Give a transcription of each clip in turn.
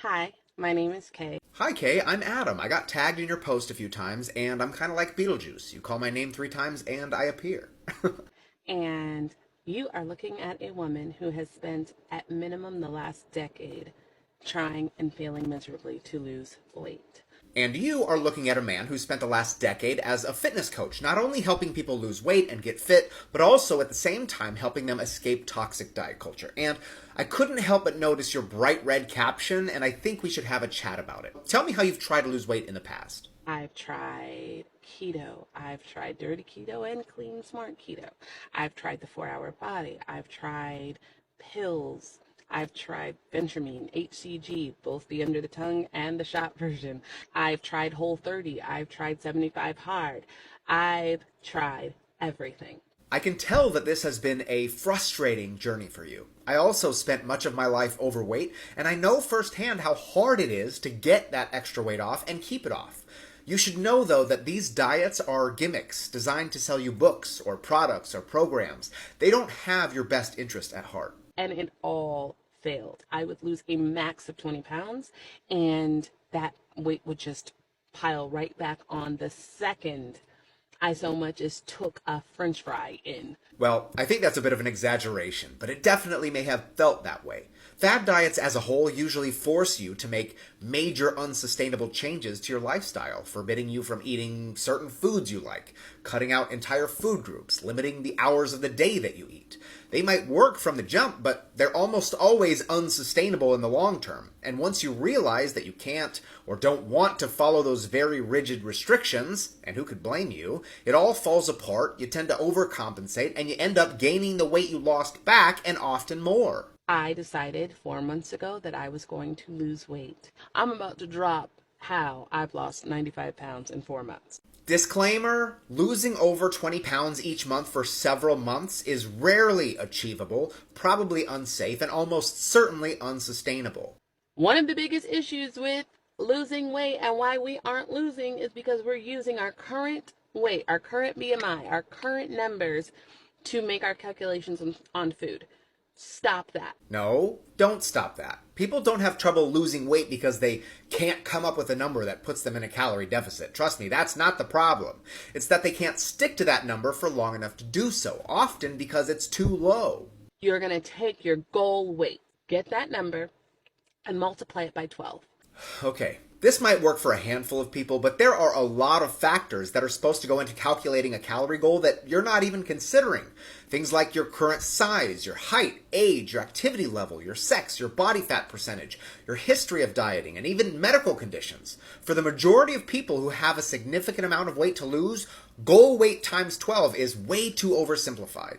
Hi, my name is Kay, Hi, Kay. I'm Adam. I got tagged in your post a few times, and I'm kind of like Beetlejuice. You call my name 3 times, and I appear. and you are looking at a woman who has spent at minimum the last decade trying and failing miserably to lose weight. And you are looking at a man who spent the last decade as a fitness coach, not only helping people lose weight and get fit, but also at the same time helping them escape toxic diet culture. And I couldn't help but notice your bright red caption, and I think we should have a chat about it. Tell me how you've tried to lose weight in the past. I've tried keto. I've tried dirty keto and clean smart keto. I've tried the 4 Hour Body. I've tried pills. I've tried Venturamine, HCG, both the under the tongue and the shot version. I've tried Whole 30. I've tried 75 Hard. I've tried everything. I can tell that this has been a frustrating journey for you. I also spent much of my life overweight, and I know firsthand how hard it is to get that extra weight off and keep it off. You should know, though, that these diets are gimmicks designed to sell you books or products or programs. They don't have your best interest at heart. And it all failed. I would lose a max of 20 pounds, and that weight would just pile right back on the second I so much as took a french fry in. Well, I think that's a bit of an exaggeration, but it definitely may have felt that way. Fad diets as a whole usually force you to make major unsustainable changes to your lifestyle, forbidding you from eating certain foods you like, cutting out entire food groups, limiting the hours of the day that you eat. They might work from the jump, but they're almost always unsustainable in the long term. And once you realize that you can't or don't want to follow those very rigid restrictions, and who could blame you, it all falls apart, you tend to overcompensate, and you end up gaining the weight you lost back and often more. I decided 4 months ago that I was going to lose weight. I'm about to drop how I've lost 95 pounds in 4 months. Disclaimer, losing over 20 pounds each month for several months is rarely achievable, probably unsafe, and almost certainly unsustainable. One of the biggest issues with losing weight and why we aren't losing is because we're using our current weight, our current BMI, our current numbers to make our calculations on food. Stop that. No, don't stop that. People don't have trouble losing weight because they can't come up with a number that puts them in a calorie deficit. Trust me, that's not the problem. It's that they can't stick to that number for long enough to do so, often because it's too low. You're going to take your goal weight, get that number, and multiply it by 12. Okay, this might work for a handful of people, but there are a lot of factors that are supposed to go into calculating a calorie goal that you're not even considering. Things like your current size, your height, age, your activity level, your sex, your body fat percentage, your history of dieting, and even medical conditions. For the majority of people who have a significant amount of weight to lose, goal weight times 12 is way too oversimplified.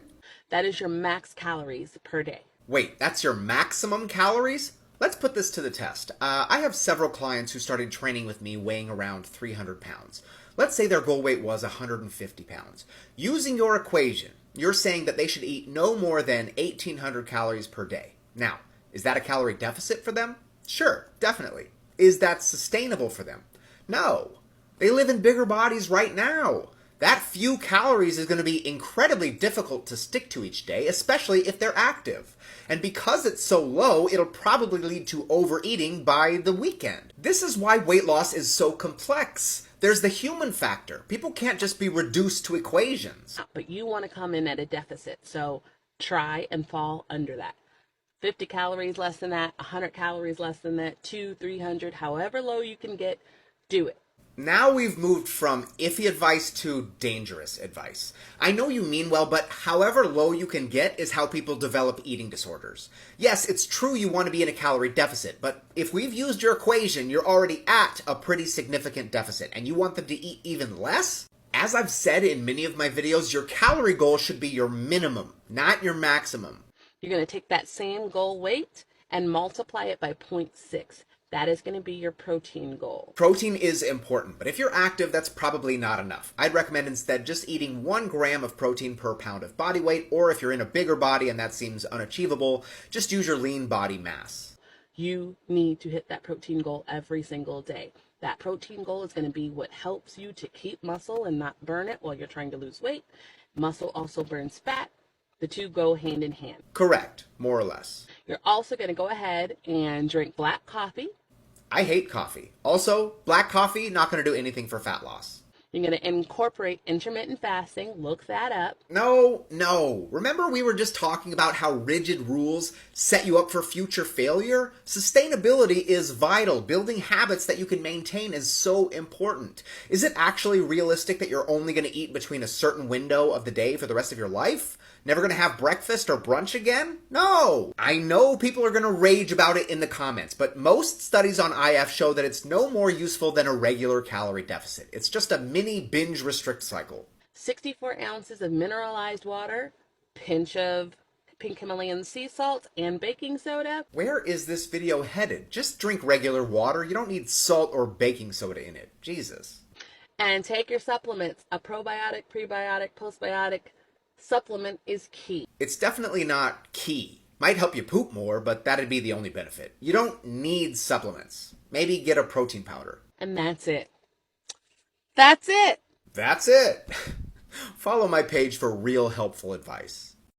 That is your max calories per day. Wait, that's your maximum calories? Let's put this to the test. I have several clients who started training with me weighing around 300 pounds. Let's say their goal weight was 150 pounds. Using your equation, you're saying that they should eat no more than 1,800 calories per day. Now, is that a calorie deficit for them? Sure, definitely. Is that sustainable for them? No. They live in bigger bodies right now. That few calories is going to be incredibly difficult to stick to each day, especially if they're active. And because it's so low, it'll probably lead to overeating by the weekend. This is why weight loss is so complex. There's the human factor. People can't just be reduced to equations. But you want to come in at a deficit, so try and fall under that. 50 calories less than that, 100 calories less than that, 200, 300, however low you can get, do it. Now we've moved from iffy advice to dangerous advice. I know you mean well, but however low you can get is how people develop eating disorders. Yes, it's true you want to be in a calorie deficit, but if we've used your equation, you're already at a pretty significant deficit, and you want them to eat even less? As I've said in many of my videos, your calorie goal should be your minimum, not your maximum. You're going to take that same goal weight and multiply it by zero point 0.6. That is going to be your protein goal. Protein is important, but if you're active, that's probably not enough. I'd recommend instead just eating 1 gram of protein per pound of body weight, or if you're in a bigger body and that seems unachievable, just use your lean body mass. You need to hit that protein goal every single day. That protein goal is going to be what helps you to keep muscle and not burn it while you're trying to lose weight. Muscle also burns fat. The two go hand in hand. Correct, more or less. You're also going to go ahead and drink black coffee. I hate coffee. Also, black coffee, not going to do anything for fat loss. You're going to incorporate intermittent fasting. Look that up. No. Remember we were just talking about how rigid rules set you up for future failure? Sustainability is vital. Building habits that you can maintain is so important. Is it actually realistic that you're only going to eat between a certain window of the day for the rest of your life? Never going to have breakfast or brunch again? No! I know people are going to rage about it in the comments, but most studies on IF show that it's no more useful than a regular calorie deficit. It's just a mini binge restrict cycle. 64 ounces of mineralized water, pinch of pink Himalayan sea salt, and baking soda. Where is this video headed? Just drink regular water. You don't need salt or baking soda in it. Jesus. And take your supplements. A probiotic, prebiotic, postbiotic supplement is key. It's definitely not key. Might help you poop more, but that'd be the only benefit. You don't need supplements. Maybe get a protein powder. And that's it. That's it. That's it. Follow my page for real helpful advice.